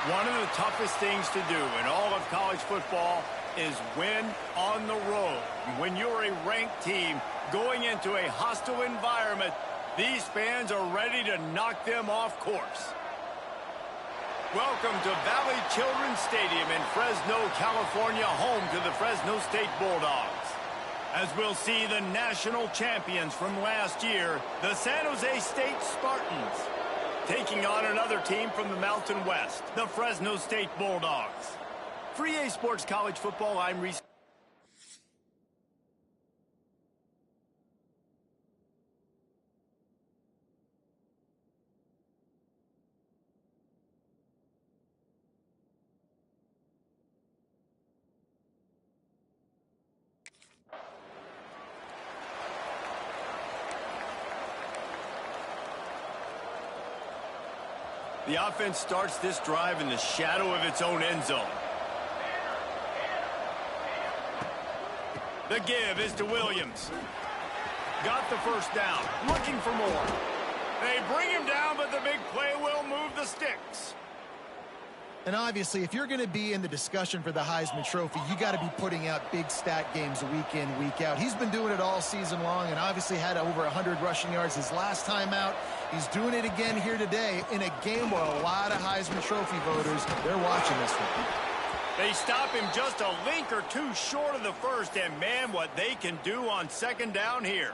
One of the toughest things to do in all of college football is win on the road. When you're a ranked team going into a hostile environment, these fans are ready to knock them off course. Welcome to Valley Children's Stadium in Fresno, California, home to the Fresno State Bulldogs. As we'll see the national champions from last year, the San Jose State Spartans, taking on another team from the Mountain West, the Fresno State Bulldogs. For EA Sports College Football, I'm Reese. The offense starts this drive in the shadow of its own end zone. The give is to Williams. Got the first down. Looking for more. They bring him down, but the big play will move the sticks. And obviously, if you're going to be in the discussion for the Heisman Trophy, you got to be putting out big stat games week in, week out. He's been doing it all season long and obviously had over 100 rushing yards his last time out. He's doing it again here today in a game where a lot of Heisman Trophy voters, they're watching this one. They stop him just a link or two short of the first, and man, what they can do on second down here.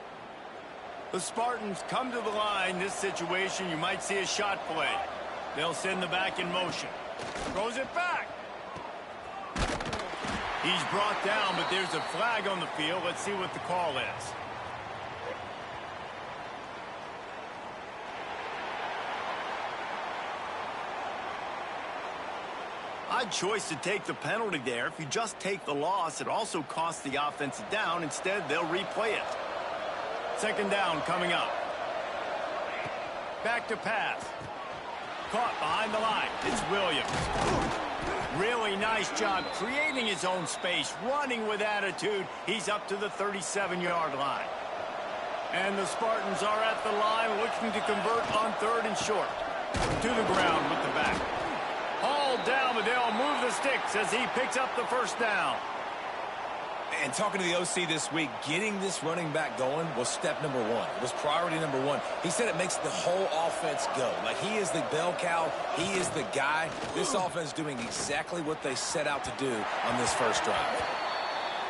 The Spartans come to the line. This situation, you might see a shot play. They'll send the back in motion. Throws it back. He's brought down, but there's a flag on the field. Let's see what the call is. Odd choice to take the penalty there. If you just take the loss, it also costs the offense a down. Instead, they'll replay it. Second down coming up. Back to pass. Caught behind the line. It's Williams. Really nice job creating his own space, running with attitude. He's up to the 37-yard line. And the Spartans are at the line looking to convert on third and short. To the ground with the back. Hauled down, but they'll move the sticks as he picks up the first down. And talking to the OC this week, getting this running back going was step number one. It was priority number one. He said it makes the whole offense go. Like, he is the bell cow. He is the guy. This offense doing exactly what they set out to do on this first drive.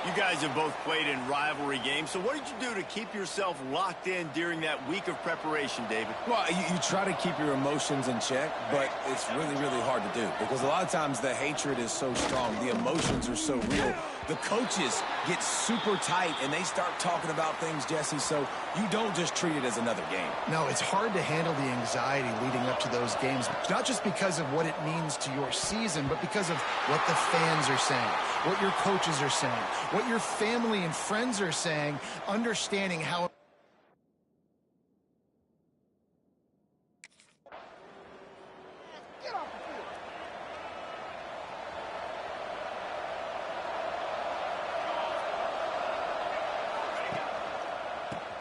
You guys have both played in rivalry games, so what did you do to keep yourself locked in during that week of preparation, David? Well, you try to keep your emotions in check, but it's really, really hard to do because a lot of times the hatred is so strong. The emotions are so real. The coaches get super tight, and they start talking about things, Jesse, so you don't just treat it as another game. No, it's hard to handle the anxiety leading up to those games, not just because of what it means to your season, but because of what the fans are saying, what your coaches are saying, what your family and friends are saying, understanding how...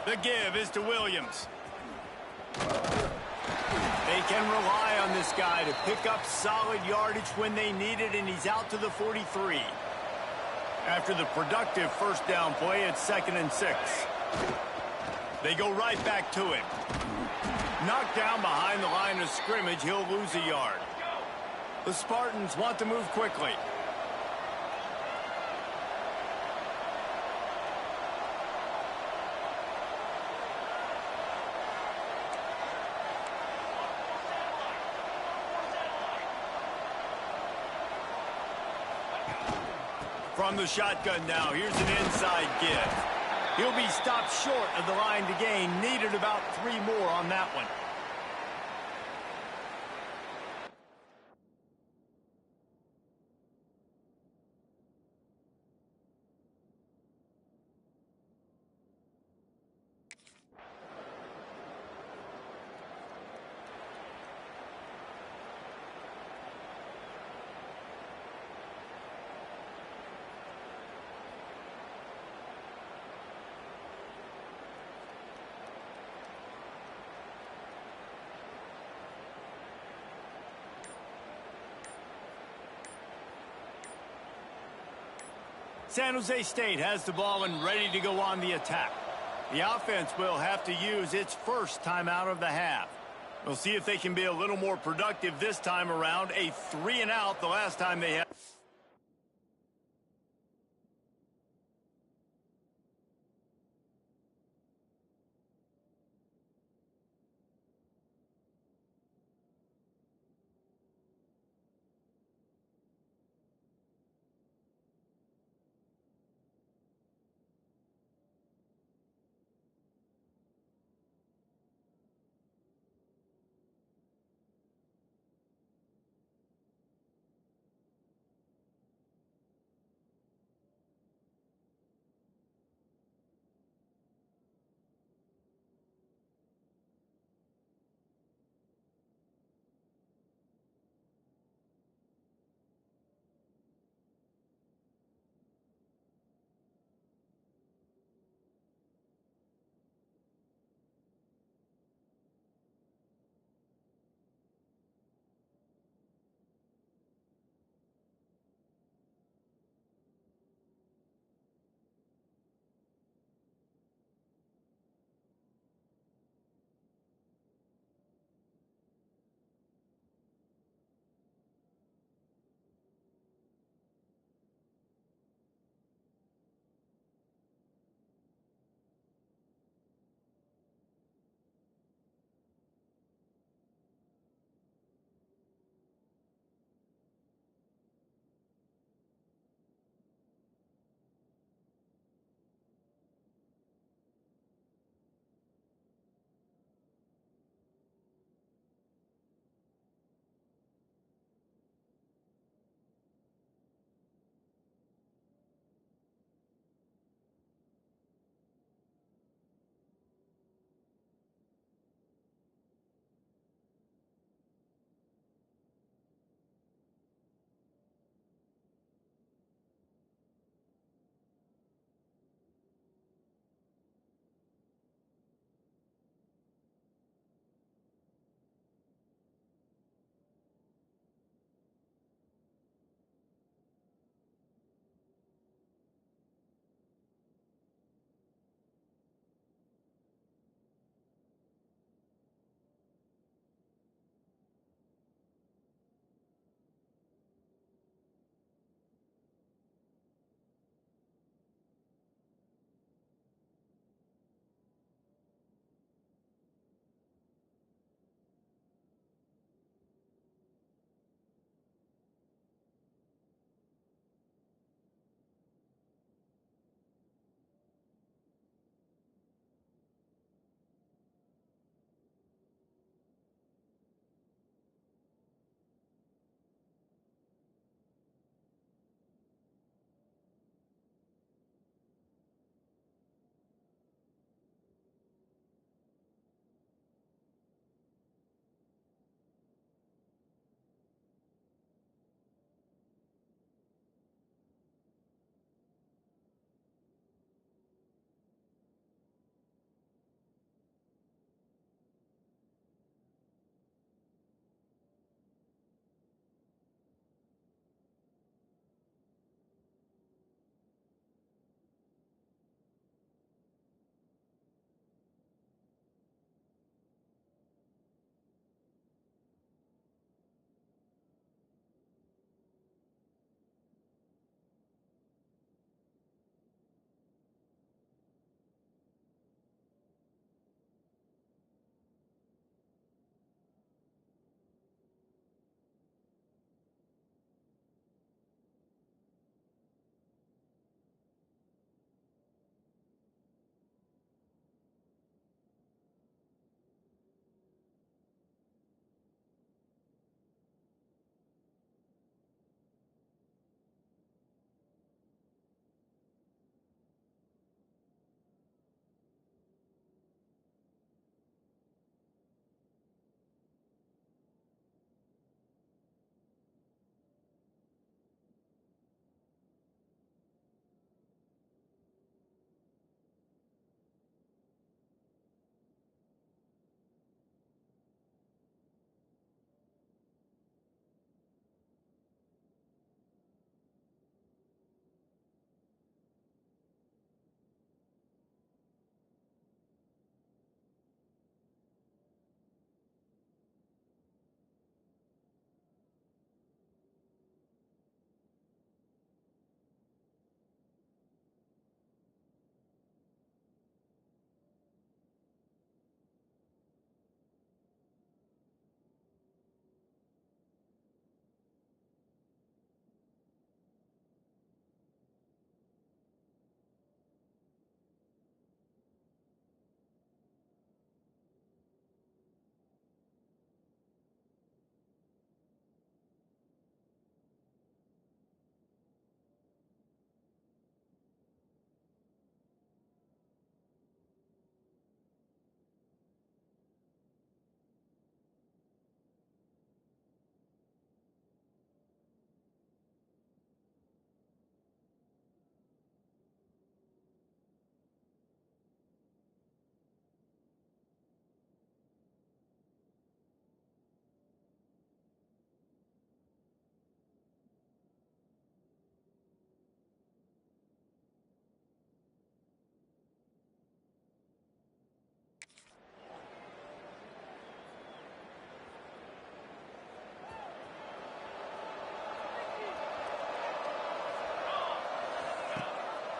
The give is to Williams. They can rely on this guy to pick up solid yardage when they need it, and he's out to the 43. After the productive first down play, it's 2nd and 6. They go right back to him. Knocked down behind the line of scrimmage, he'll lose a yard. The Spartans want to move quickly. From the shotgun now, here's an inside give. He'll be stopped short of the line to gain. Needed about 3 more on that one. San Jose State has the ball and ready to go on the attack. The offense will have to use its first timeout of the half. We'll see if they can be a little more productive this time around. A 3-and-out the last time they had.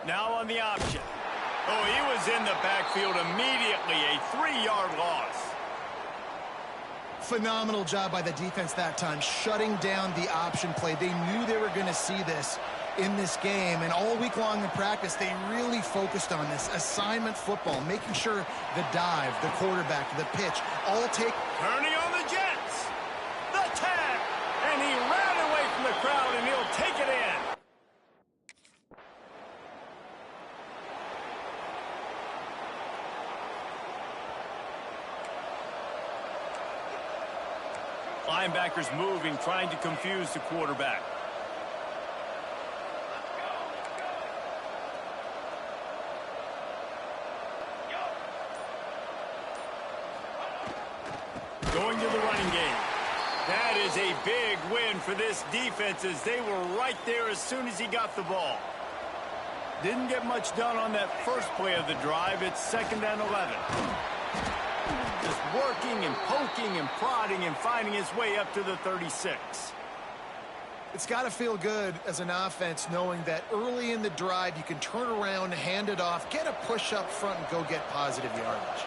Now on the option. Oh, he was in the backfield immediately. A 3-yard loss. Phenomenal job by the defense that time, shutting down the option play. They knew they were going to see this in this game, and all week long in practice, they really focused on this assignment football, making sure the dive, the quarterback, the pitch, all take... Turning on the Jets. The tap. And he ran away from the crowd, and he'll take it in. Linebackers moving, trying to confuse the quarterback. Going to the running game. That is a big win for this defense as they were right there as soon as he got the ball. Didn't get much done on that first play of the drive. It's 2nd and 11. Just working and poking and prodding and finding his way up to the 36. It's got to feel good as an offense knowing that early in the drive you can turn around, hand it off, get a push up front, and go get positive yardage.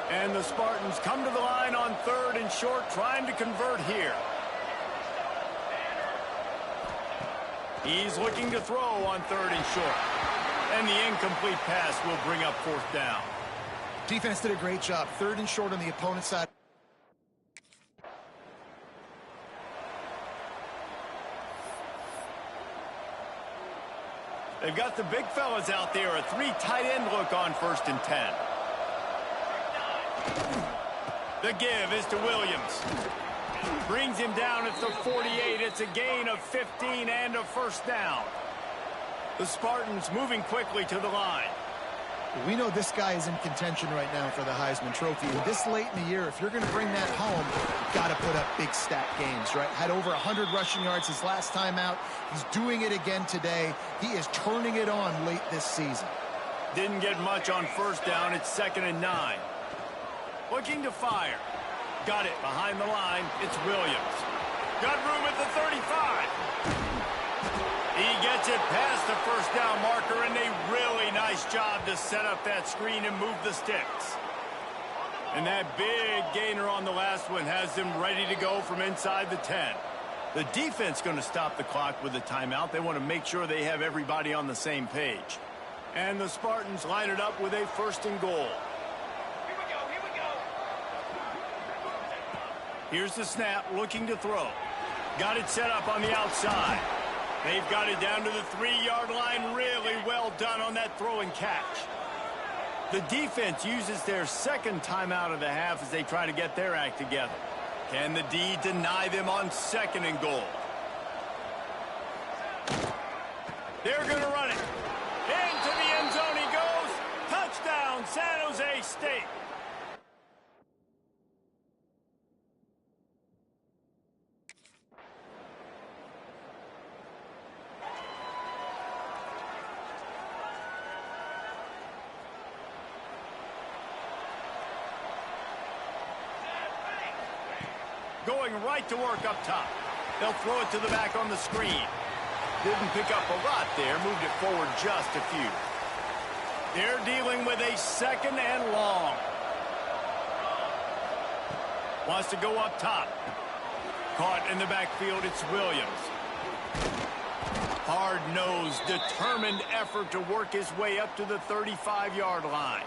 And the Spartans come to the line on 3rd and short, trying to convert here. He's looking to throw on 3rd and short. And the incomplete pass will bring up 4th down. Defense did a great job. 3rd and short on the opponent's side. They've got the big fellas out there. A 3 tight end look on 1st and 10. The give is to Williams. Brings him down at the 48. It's a gain of 15 and a 1st down. The Spartans moving quickly to the line. We know this guy is in contention right now for the Heisman Trophy. And this late in the year, if you're going to bring that home, you've got to put up big stat games, right? Had over 100 rushing yards his last time out. He's doing it again today. He is turning it on late this season. Didn't get much on 1st down. It's 2nd and 9. Looking to fire. Got it behind the line. It's Williams. Got room at the 35. He gets it past the 1st down marker, and a really nice job to set up that screen and move the sticks. And that big gainer on the last one has them ready to go from inside the 10. The defense going to stop the clock with a timeout. They want to make sure they have everybody on the same page. And the Spartans line it up with a 1st and goal. Here's the snap, looking to throw. Got it set up on the outside. They've got it down to the 3-yard line. Really well done on that throw and catch. The defense uses their 2nd timeout of the half as they try to get their act together. Can the D deny them on 2nd and goal? They're going to run it. Into the end zone he goes. Touchdown, San Jose State. Going right to work up top. They'll throw it to the back on the screen. Didn't pick up a lot there. Moved it forward just a few. They're dealing with a 2nd and long. Wants to go up top. Caught in the backfield. It's Williams. Hard-nosed, determined effort to work his way up to the 35-yard line.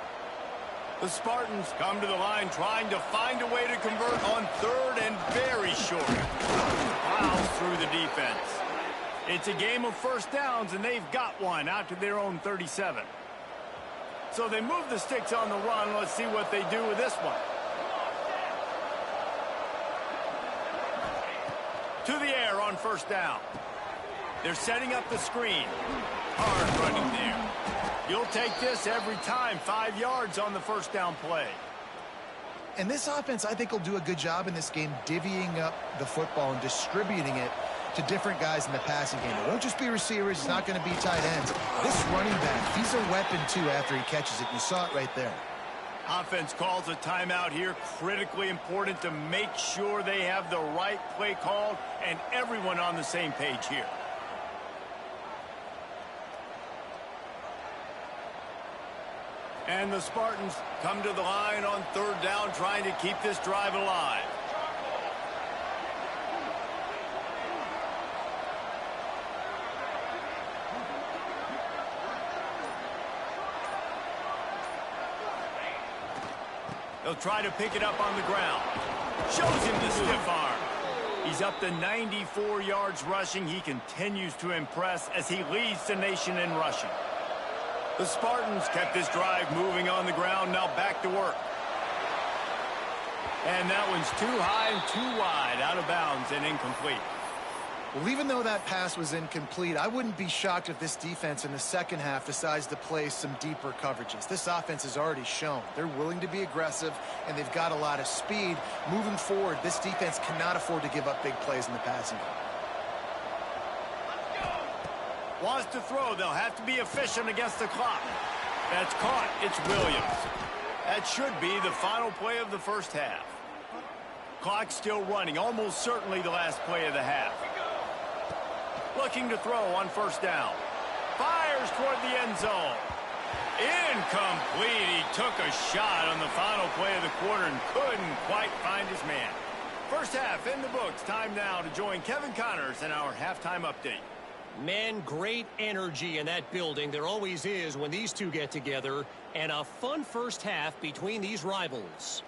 The Spartans come to the line trying to find a way to convert on 3rd and very short. Plows through the defense. It's a game of 1st downs, and they've got one out to their own 37. So they move the sticks on the run. Let's see what they do with this one. To the air on 1st down. They're setting up the screen. Hard running there. You'll take this every time. 5 yards on the 1st down play. And this offense, I think, will do a good job in this game divvying up the football and distributing it to different guys in the passing game. It won't just be receivers. It's not going to be tight ends. This running back, he's a weapon, too, after he catches it. You saw it right there. Offense calls a timeout here. Critically important to make sure they have the right play called and everyone on the same page here. And the Spartans come to the line on third down, trying to keep this drive alive. They'll try to pick it up on the ground. Shows him the stiff arm. He's up to 94 yards rushing. He continues to impress as he leads the nation in rushing. The Spartans kept this drive moving on the ground. Now back to work. And that one's too high and too wide, out of bounds and incomplete. Well, even though that pass was incomplete, I wouldn't be shocked if this defense in the second half decides to play some deeper coverages. This offense has already shown they're willing to be aggressive, and they've got a lot of speed. Moving forward, this defense cannot afford to give up big plays in the passing game. Wants to throw. They'll have to be efficient against the clock. That's caught. It's Williams. That should be the final play of the first half. Clock still running, almost certainly the last play of the half. Looking to throw on first down. Fires toward the end zone. Incomplete. He took a shot on the final play of the quarter and couldn't quite find his man. First half in the books. Time now to join Kevin Connors in our halftime update. Man, great energy in that building. There always is when these two get together. And a fun first half between these rivals.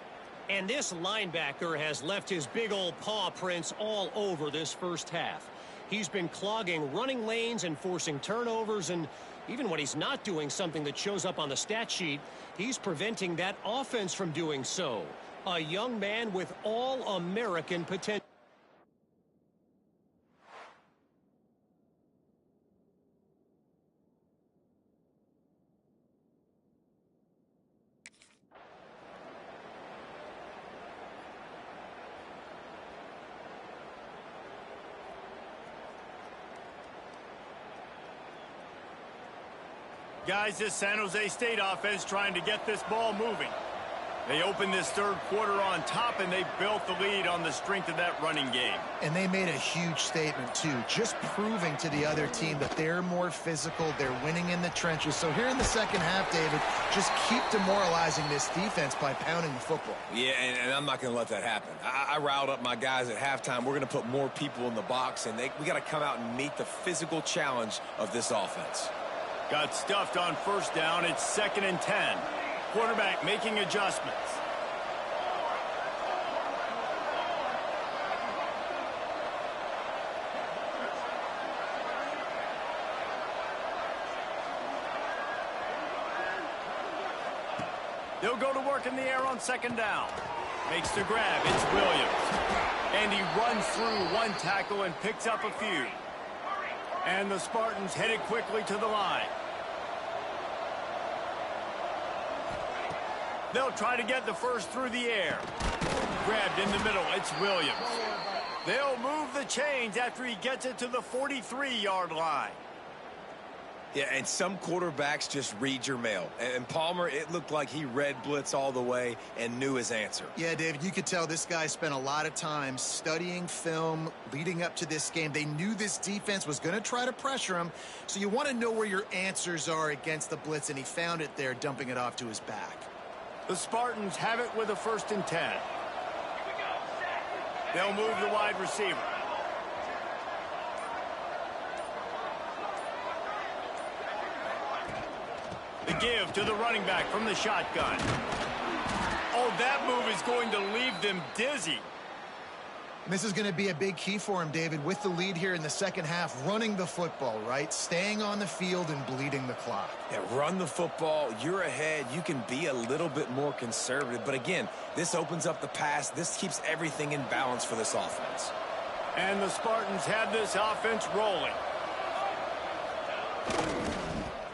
And this linebacker has left his big old paw prints all over this first half. He's been clogging running lanes and forcing turnovers, and even when he's not doing something that shows up on the stat sheet, he's preventing that offense from doing so. A young man with all-American potential. Guys, this San Jose State offense trying to get this ball moving. They opened this third quarter on top, and they built the lead on the strength of that running game. And they made a huge statement, too, just proving to the other team that they're more physical, they're winning in the trenches. So here in the second half, David, just keep demoralizing this defense by pounding the football. Yeah, and I'm not going to let that happen. I riled up my guys at halftime. We're going to put more people in the box, and we got to come out and meet the physical challenge of this offense. Got stuffed on first down. It's 2nd and 10. Quarterback making adjustments. They'll go to work in the air on 2nd down. Makes the grab. It's Williams. And he runs through one tackle and picks up a few. And the Spartans headed quickly to the line. They'll try to get the first through the air. Grabbed in the middle. It's Williams. They'll move the chains after he gets it to the 43-yard line. Yeah, and some quarterbacks just read your mail. And Palmer, it looked like he read blitz all the way and knew his answer. Yeah, David, you could tell this guy spent a lot of time studying film leading up to this game. They knew this defense was going to try to pressure him, so you want to know where your answers are against the blitz, and he found it there, dumping it off to his back. The Spartans have it with a 1st and 10. They'll move the wide receiver. The give to the running back from the shotgun. Oh, that move is going to leave them dizzy. This is going to be a big key for him, David, with the lead here in the second half, running the football, right? Staying on the field and bleeding the clock. Yeah, run the football. You're ahead. You can be a little bit more conservative. But again, this opens up the pass. This keeps everything in balance for this offense. And the Spartans have this offense rolling.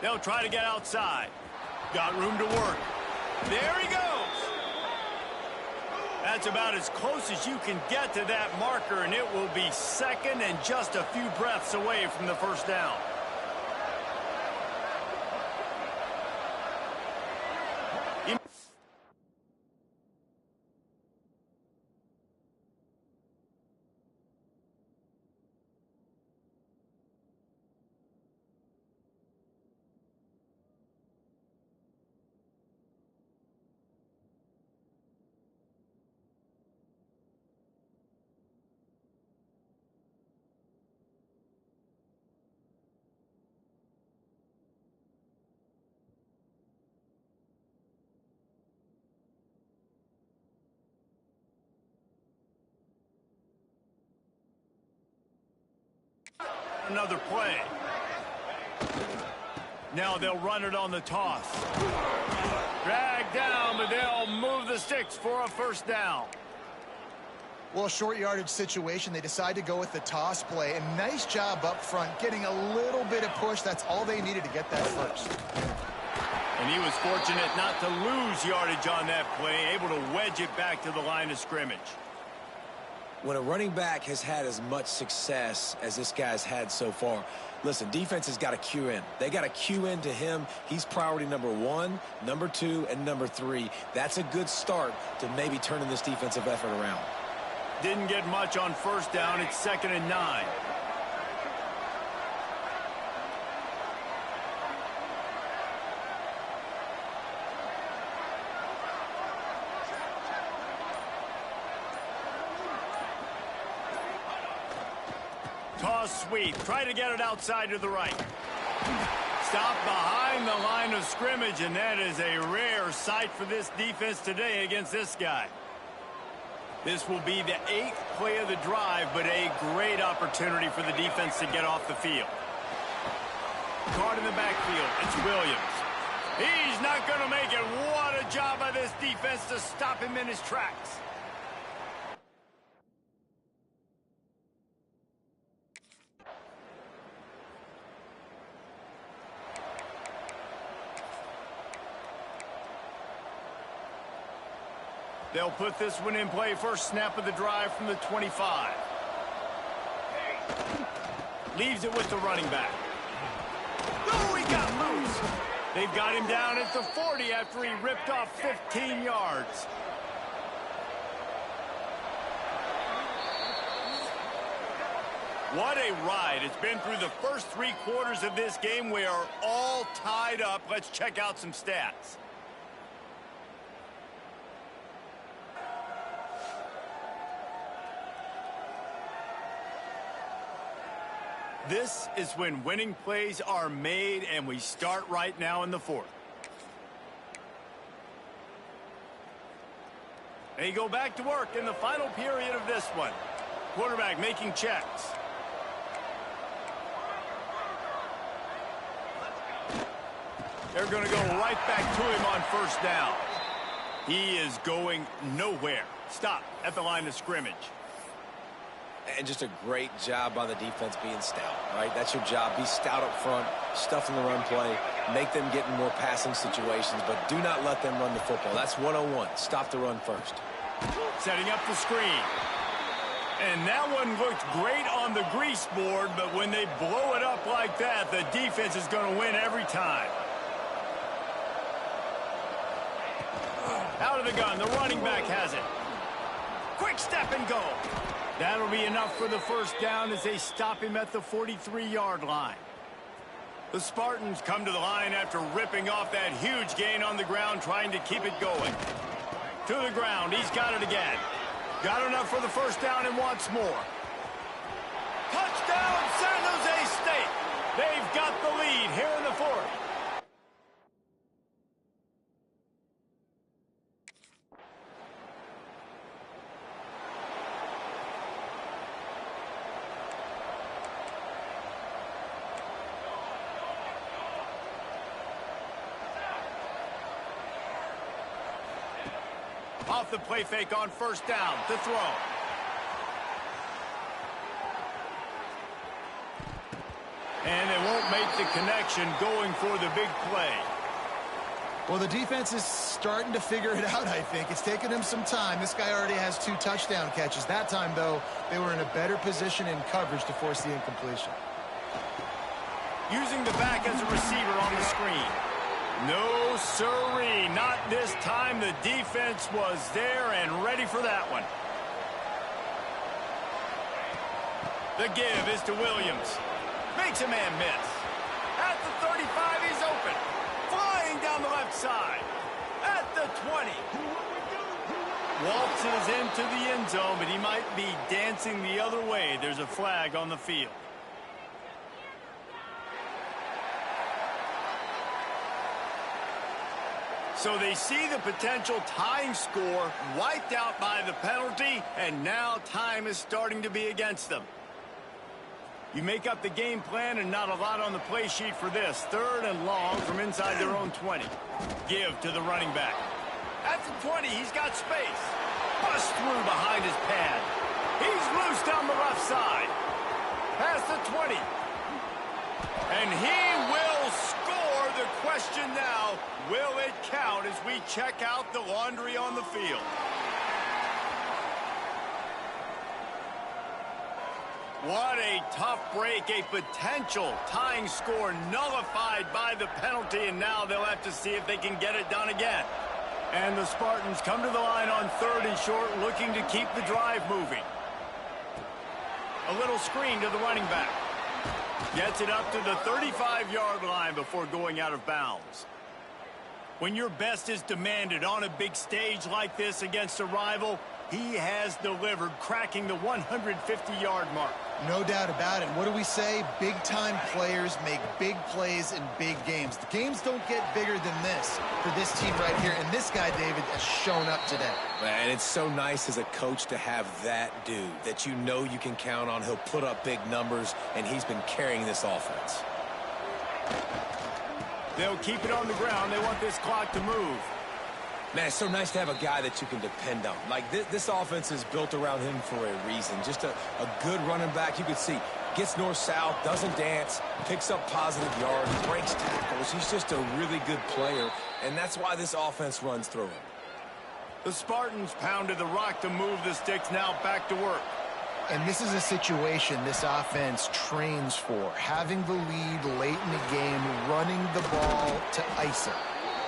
They'll try to get outside. Got room to work. There he goes. That's about as close as you can get to that marker, and it will be 2nd and just a few breaths away from the first down. another play. Now they'll run it on the toss. Drag down, but they'll move the sticks for a first down. Well, short yardage situation, they decide to go with the toss play. And nice job up front, getting a little bit of push. That's all they needed to get that first. And he was fortunate not to lose yardage on that play, able to wedge it back to the line of scrimmage. When a running back has had as much success as this guy's had so far, listen, defense has got to cue in. They got to cue in to him. He's priority number 1, number 2, and number 3. That's a good start to maybe turning this defensive effort around. Didn't get much on first down. It's 2nd and 9. Toss sweep. Try to get it outside to the right. Stop behind the line of scrimmage, and that is a rare sight for this defense today against this guy. This will be the 8th play of the drive, but a great opportunity for the defense to get off the field. Caught in the backfield. It's Williams. He's not going to make it. What a job by this defense to stop him in his tracks. They'll put this one in play. First snap of the drive from the 25. Leaves it with the running back. Oh, he got loose. They've got him down at the 40 after he ripped off 15 yards. What a ride. It's been through the first 3 quarters of this game. We are all tied up. Let's check out some stats. This is when winning plays are made, and we start right now in the 4th. They go back to work in the final period of this one. Quarterback making checks. They're going to go right back to him on first down. He is going nowhere. Stop at the line of scrimmage. And just a great job by the defense being stout, right? That's your job. Be stout up front, stuff in the run play, make them get in more passing situations, but do not let them run the football. That's 101. Stop the run first. Setting up the screen. And that one looked great on the grease board, but when they blow it up like that, the defense is going to win every time. Out of the gun, the running back has it. Quick step and go. That'll be enough for the first down as they stop him at the 43-yard line. The Spartans come to the line after ripping off that huge gain on the ground, trying to keep it going. To the ground, he's got it again. Got enough for the first down and wants more. Touchdown, San Jose State. They've got the lead here in the 4th. Off the play fake on first down to throw. And they won't make the connection going for the big play. Well, the defense is starting to figure it out, I think. It's taken them some time. This guy already has 2 touchdown catches. That time, though, they were in a better position in coverage to force the incompletion. Using the back as a receiver on the screen. No, sirree, not this time. The defense was there and ready for that one. The give is to Williams. Makes a man miss. At the 35, he's open. Flying down the left side. At the 20. Waltzes into the end zone, but he might be dancing the other way. There's a flag on the field. So they see the potential tying score wiped out by the penalty, and now time is starting to be against them. You make up the game plan and not a lot on the play sheet for this. 3rd and long from inside their own 20. Give to the running back. At the 20, he's got space. Bust through behind his pad. He's loose down the left side. Past the 20. And he will score. The question now, will it count as we check out the laundry on the field? What a tough break, a potential tying score nullified by the penalty, and now they'll have to see if they can get it done again. And the Spartans come to the line on 3rd and short, looking to keep the drive moving. A little screen to the running back. Gets it up to the 35-yard line before going out of bounds. When your best is demanded on a big stage like this against a rival, he has delivered, cracking the 150-yard mark. No doubt about it. What do we say? Big-time players make big plays in big games. The games don't get bigger than this for this team right here, and this guy, David, has shown up today. Man, it's so nice as a coach to have that dude that you know you can count on. He'll put up big numbers, and he's been carrying this offense. They'll keep it on the ground. They want this clock to move. Man, it's so nice to have a guy that you can depend on. Like, this offense is built around him for a reason. Just a good running back. You can see, gets north-south, doesn't dance, picks up positive yards, breaks tackles. He's just a really good player, and that's why this offense runs through him. The Spartans pounded the rock to move the sticks, now back to work. And this is a situation this offense trains for. Having the lead late in the game, running the ball to ice it.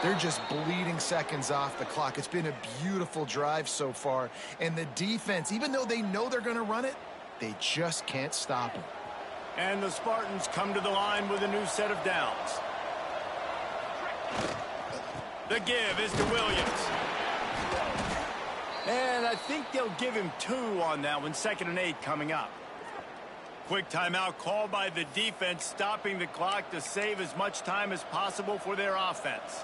They're just bleeding seconds off the clock. It's been a beautiful drive so far. And the defense, even though they know they're going to run it, they just can't stop it. And the Spartans come to the line with a new set of downs. The give is to Williams. And I think they'll give him 2 on that one. 2nd and 8 coming up. Quick timeout called by the defense, stopping the clock to save as much time as possible for their offense.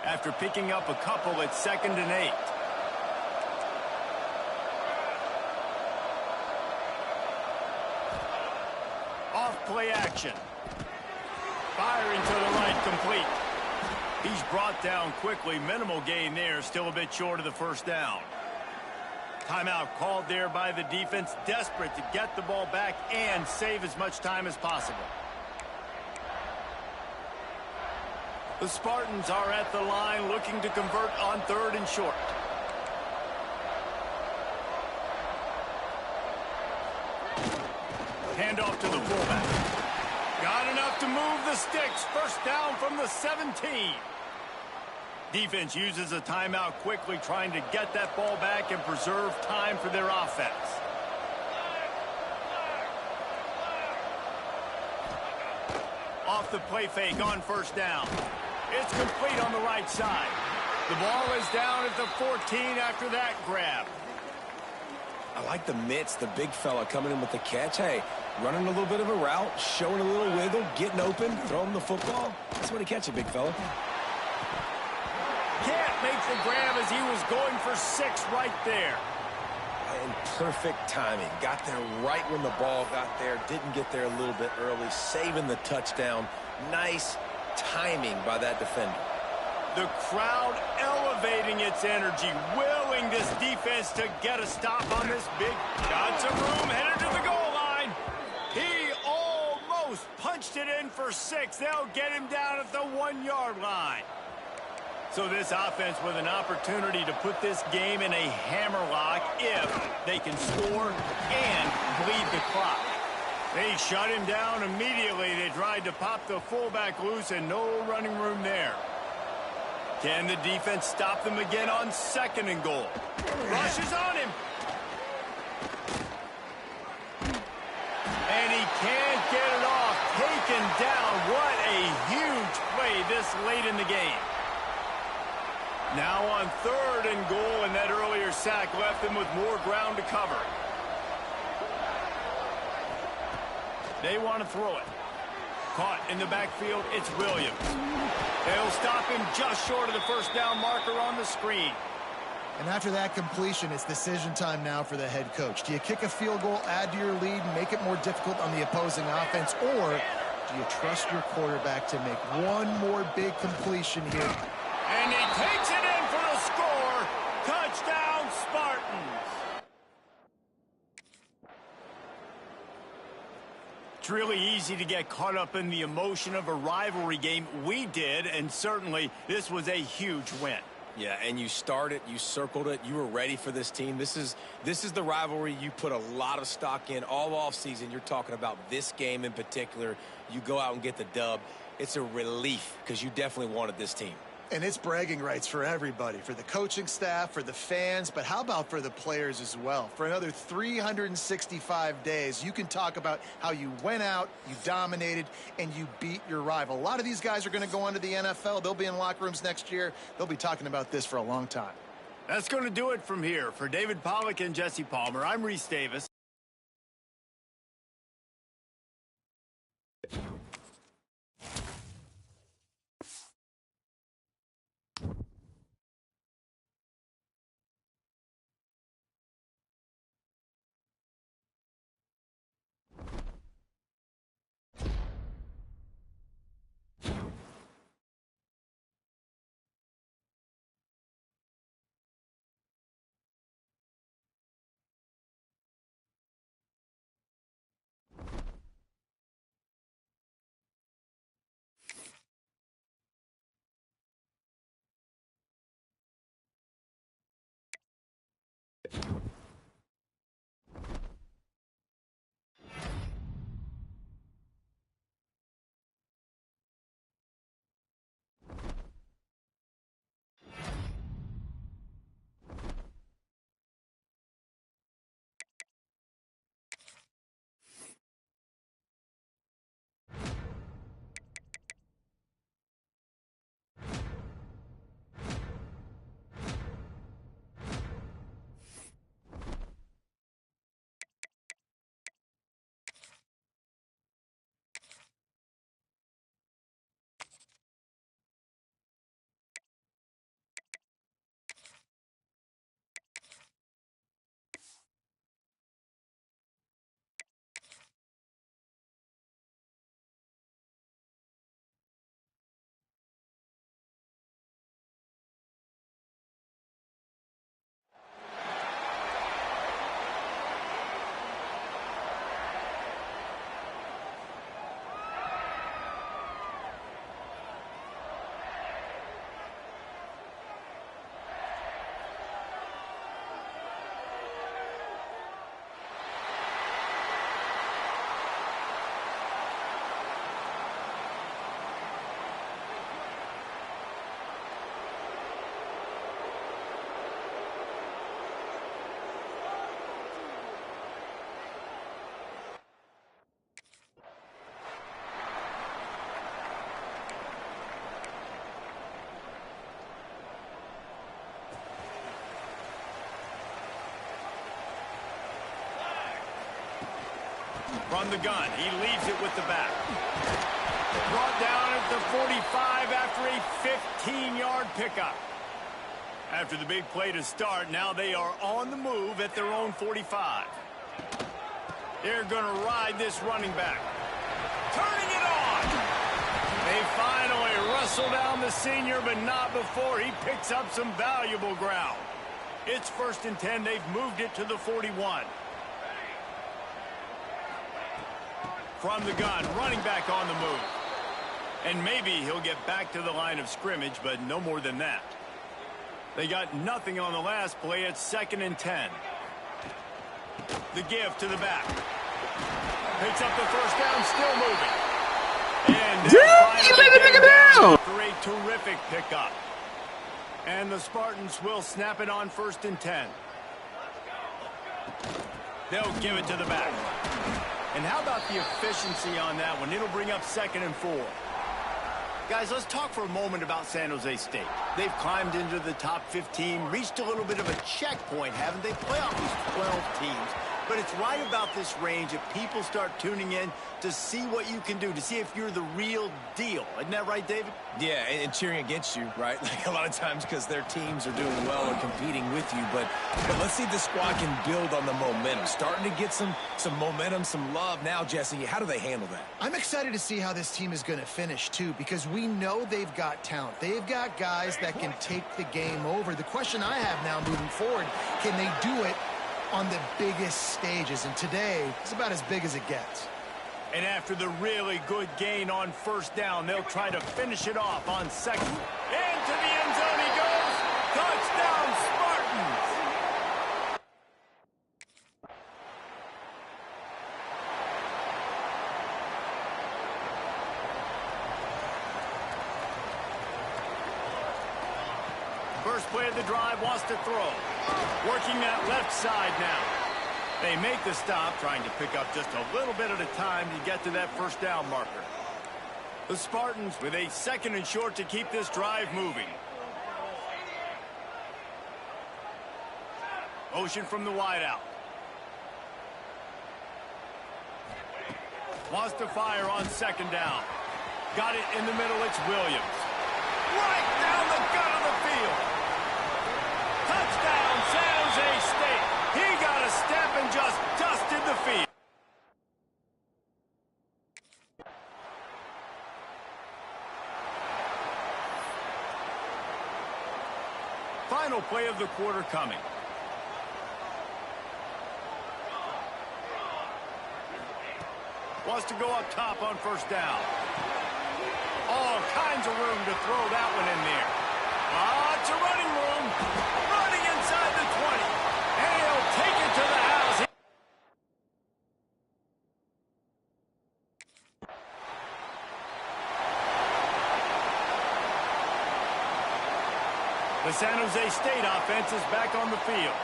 After picking up a couple at 2nd and 8. Off play action. Firing to the right, complete. He's brought down quickly. Minimal gain there, still a bit short of the 1st down. Timeout called there by the defense, desperate to get the ball back and save as much time as possible. The Spartans are at the line looking to convert on 3rd and short. Handoff to the fullback. Got enough to move the sticks. 1st down from the 17. Defense uses a timeout quickly, trying to get that ball back and preserve time for their offense. Off the play fake on 1st down. It's complete on the right side. The ball is down at the 14 after that grab. I like the mitts, the big fella coming in with the catch. Hey, running a little bit of a route, showing a little wiggle, getting open, throwing the football. That's when he catch it, big fella. Can't make the grab as he was going for 6 right there. And perfect timing. Got there right when the ball got there. Didn't get there a little bit early. Saving the touchdown. Nice timing by that defender. The crowd elevating its energy, willing this defense to get a stop on this big. Got some room, headed to the goal line. He almost punched it in for 6. They'll get him down at the 1-yard line. So this offense with an opportunity to put this game in a hammerlock if they can score and bleed the clock. They shut him down immediately. They tried to pop the fullback loose and no running room there. Can the defense stop them again on 2nd and goal? Rushes on him. And he can't get it off. Taken down. What a huge play this late in the game. Now on 3rd and goal, and that earlier sack left them with more ground to cover. They want to throw it. Caught in the backfield, it's Williams. They'll stop him just short of the 1st down marker on the screen. And after that completion, it's decision time now for the head coach. Do you kick a field goal, add to your lead, and make it more difficult on the opposing offense, or do you trust your quarterback to make one more big completion here? And he takes it in for the score. Touchdown, Spartans. It's really easy to get caught up in the emotion of a rivalry game. We did, and certainly this was a huge win. Yeah, and you started, you circled it, you were ready for this team. This is the rivalry you put a lot of stock in all offseason. You're talking about this game in particular. You go out and get the dub. It's a relief because you definitely wanted this team. And it's bragging rights for everybody, for the coaching staff, for the fans, but how about for the players as well? For another 365 days, you can talk about how you went out, you dominated, and you beat your rival. A lot of these guys are going to go on to the NFL. They'll be in locker rooms next year. They'll be talking about this for a long time. That's going to do it from here. For David Pollack and Jesse Palmer, I'm Reese Davis. From the gun, he leaves it with the back. Brought down at the 45 after a 15-yard pickup. After the big play to start, now they are on the move at their own 45. They're going to ride this running back. Turning it on. They finally wrestle down the senior, but not before he picks up some valuable ground. It's 1st and 10. They've moved it to the 41. From the gun, running back on the move. And maybe he'll get back to the line of scrimmage, but no more than that. They got nothing on the last play. It's 2nd and 10. The give to the back. Picks up the first down, still moving. And after a terrific pickup. And the Spartans will snap it on 1st and 10. They'll give it to the back. And how about the efficiency on that one? It'll bring up 2nd and 4. Guys, let's talk for a moment about San Jose State. They've climbed into the top 15, reached a little bit of a checkpoint, haven't they? Playoff these 12 teams. But it's right about this range that people start tuning in to see what you can do, to see if you're the real deal. Isn't that right, David? Yeah, and cheering against you, right? Like a lot of times because their teams are doing well and competing with you. But let's see if the squad can build on the momentum. Starting to get some momentum, some love. Now, Jesse, how do they handle that? I'm excited to see how this team is going to finish, too, because we know they've got talent. They've got guys that can take the game over. The question I have now moving forward, can they do it on the biggest stages? And today, it's about as big as it gets. And after the really good gain on first down, they'll try to finish it off on second. Into the end zone he goes. Touchdown, Spartans. First play of the drive, wants to throw. Working that left side now. They make the stop, trying to pick up just a little bit at a time to get to that first down marker. The Spartans with a 2nd and short to keep this drive moving. Motion from the wideout. Wants to fire on 2nd down. Got it in the middle, it's Williams. Right down the gut of the field. Touchdown, San Jose State. He got a step and just dusted the field. Final play of the quarter coming. Wants to go up top on first down. All kinds of room to throw that one in there. Lots of running room. Running inside the 20. And he'll take it to the house. The San Jose State offense is back on the field.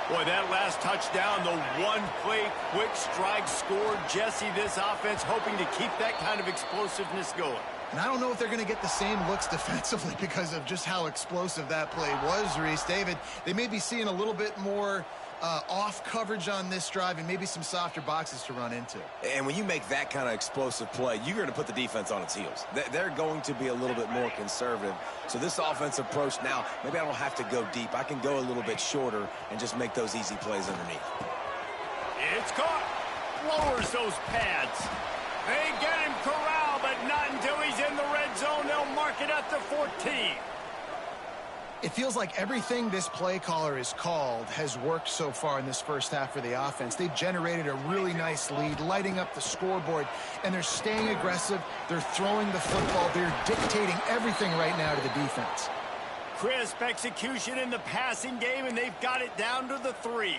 Boy, that last touchdown, the one-play quick strike scored. Jesse, this offense hoping to keep that kind of explosiveness going. And I don't know if they're going to get the same looks defensively because of just how explosive that play was, Reese. David, they may be seeing a little bit more off coverage on this drive and maybe some softer boxes to run into. And when you make that kind of explosive play, you're going to put the defense on its heels. They're going to be a little bit more conservative. So this offensive approach now, maybe I don't have to go deep. I can go a little bit shorter and just make those easy plays underneath. It's caught. Lowers those pads. They get him corralled, but not until he's in the red zone. They'll mark it at the 14. It feels like everything this play caller has called has worked so far in this first half for the offense. They've generated a really nice lead, lighting up the scoreboard, and they're staying aggressive. They're throwing the football. They're dictating everything right now to the defense. Crisp execution in the passing game, and they've got it down to the 3.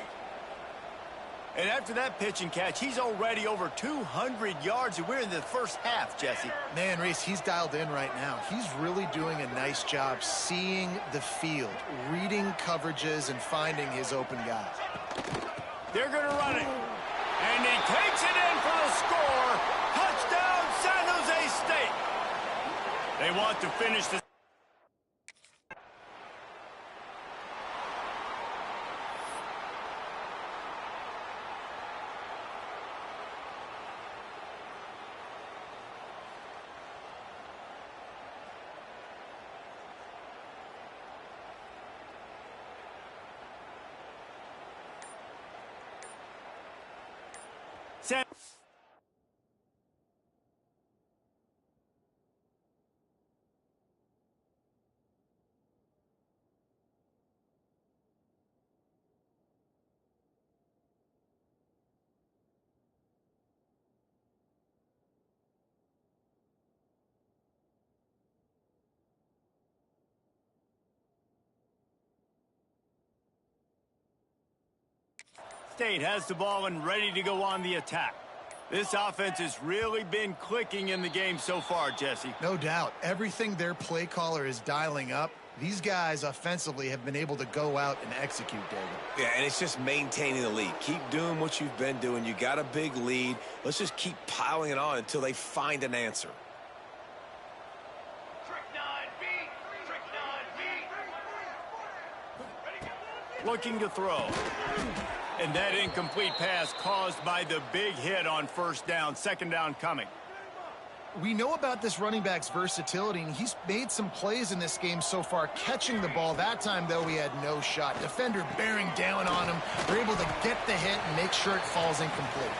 And after that pitch and catch, he's already over 200 yards, and we're in the first half, Jesse. Man, Reese, he's dialed in right now. He's really doing a nice job seeing the field, reading coverages, and finding his open guys. They're going to run it. And he takes it in for the score. Touchdown, San Jose State. They want to finish the State has the ball and ready to go on the attack. This offense has really been clicking in the game so far, Jesse. No doubt. Everything their play caller is dialing up, these guys offensively have been able to go out and execute, David. Yeah, and it's just maintaining the lead. Keep doing what you've been doing. You got a big lead. Let's just keep piling it on until they find an answer. Looking to throw. And that incomplete pass caused by the big hit on first down. Second down coming. We know about this running back's versatility, and he's made some plays in this game so far, catching the ball. That time, though, he had no shot. Defender bearing down on him. They're able to get the hit and make sure it falls incomplete.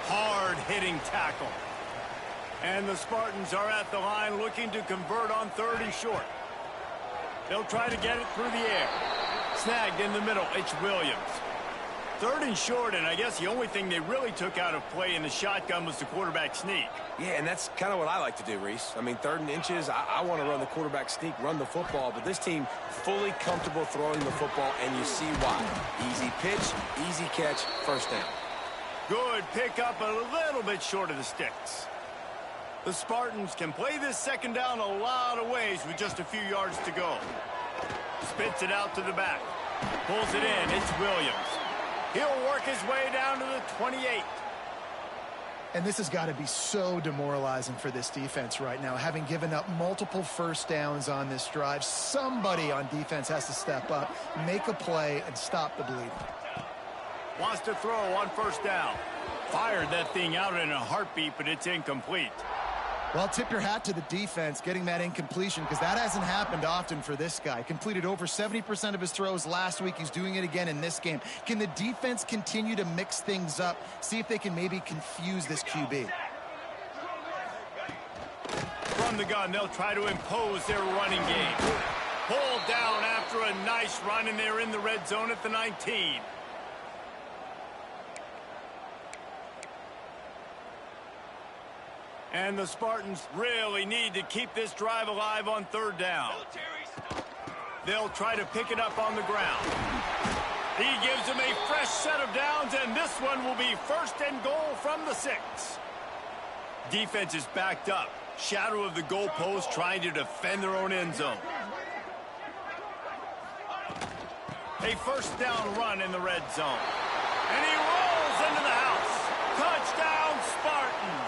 Hard-hitting tackle. And the Spartans are at the line looking to convert on 3rd and short. They'll try to get it through the air. Snagged in the middle. It's Williams. 3rd and short, and I guess the only thing they really took out of play in the shotgun was the quarterback sneak. Yeah, and that's kind of what I like to do, Reese. I mean, 3rd and inches, I want to run the quarterback sneak, run the football, but this team fully comfortable throwing the football, and you see why. Easy pitch, easy catch, first down. Good pickup, a little bit short of the sticks. The Spartans can play this second down a lot of ways with just a few yards to go. Spits it out to the back. Pulls it in. It's Williams. He'll work his way down to the 28. And this has got to be so demoralizing for this defense right now. Having given up multiple first downs on this drive, somebody on defense has to step up, make a play, and stop the bleeding. Wants to throw on first down. Fired that thing out in a heartbeat, but it's incomplete. Well, tip your hat to the defense getting that incompletion, because that hasn't happened often for this guy. Completed over 70% of his throws last week. He's doing it again in this game. Can the defense continue to mix things up? See if they can maybe confuse this QB. From the gun, they'll try to impose their running game. Pulled down after a nice run, and they're in the red zone at the 19. And the Spartans really need to keep this drive alive on 3rd down. They'll try to pick it up on the ground. He gives them a fresh set of downs, and this one will be 1st and goal from the 6. Defense is backed up. Shadow of the goalpost, trying to defend their own end zone. A first down run in the red zone. And he rolls into the house. Touchdown, Spartans.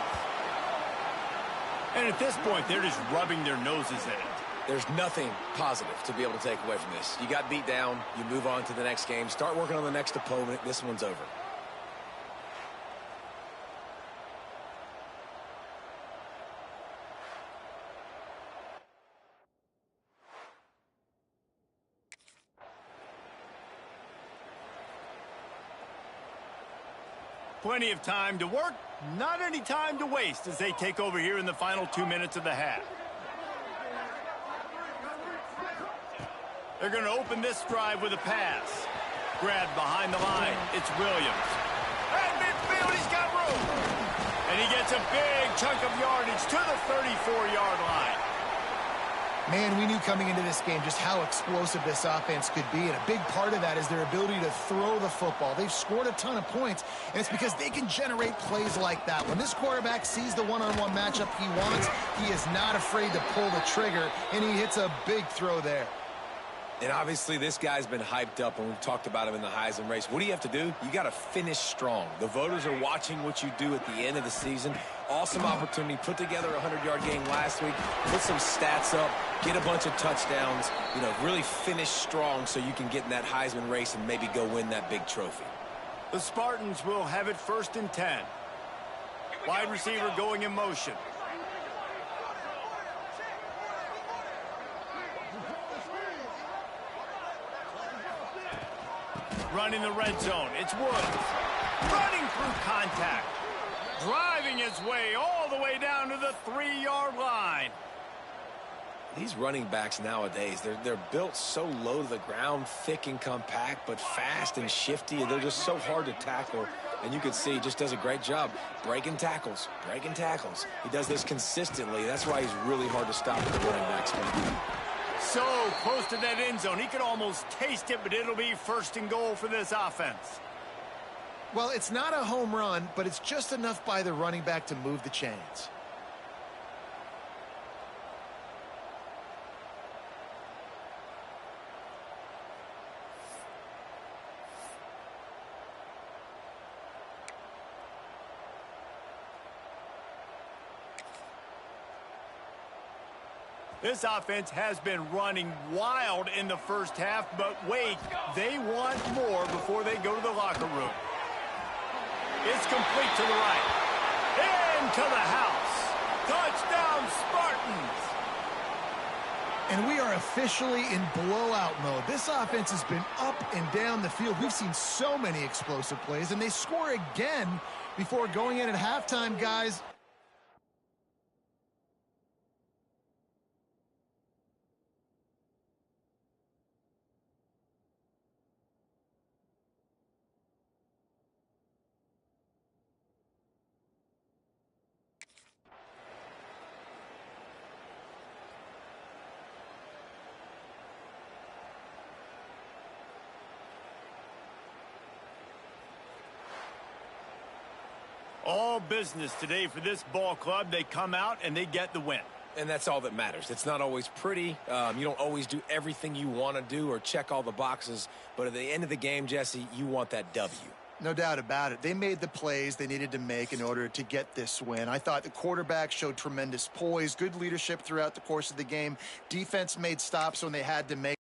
And at this point, they're just rubbing their noses in it. There's nothing positive to be able to take away from this. You got beat down, you move on to the next game, start working on the next opponent. This one's over. Plenty of time to work, not any time to waste as they take over here in the final 2 minutes of the half. They're going to open this drive with a pass. Grabbed behind the line. It's Williams. At midfield, he's got room. And he gets a big chunk of yardage to the 34-yard line. Man, we knew coming into this game just how explosive this offense could be, and a big part of that is their ability to throw the football. They've scored a ton of points, and it's because they can generate plays like that. When this quarterback sees the one-on-one matchup he wants, he is not afraid to pull the trigger, and he hits a big throw there. And obviously this guy's been hyped up, and we've talked about him in the Heisman race. What do you have to do? You got to finish strong. The voters are watching what you do at the end of the season. Awesome opportunity. Put together a 100-yard game last week. Put some stats up. Get a bunch of touchdowns. You know, really finish strong so you can get in that Heisman race and maybe go win that big trophy. The Spartans will have it 1st and 10. Wide receiver going in motion. Running the red zone. It's Woods. Running through contact. Driving his way all the way down to the 3-yard line. These running backs nowadays, they're built so low to the ground, thick and compact, but fast and shifty, and they're just so hard to tackle. And you can see he just does a great job breaking tackles, breaking tackles. He does this consistently. That's why he's really hard to stop with the running backs. So close to that end zone. He could almost taste it, but it'll be 1st and goal for this offense. Well, it's not a home run, but it's just enough by the running back to move the chains. This offense has been running wild in the first half, but wait, they want more before they go to the locker room. It's complete to the right. Into the house. Touchdown, Spartans. And we are officially in blowout mode. This offense has been up and down the field. We've seen so many explosive plays, and they score again before going in at halftime, guys. All business today for this ball club. They come out and they get the win. And that's all that matters. It's not always pretty. You don't always do everything you want to do or check all the boxes. But at the end of the game, Jesse, you want that W. No doubt about it. They made the plays they needed to make in order to get this win. I thought the quarterback showed tremendous poise, good leadership throughout the course of the game. Defense made stops when they had to make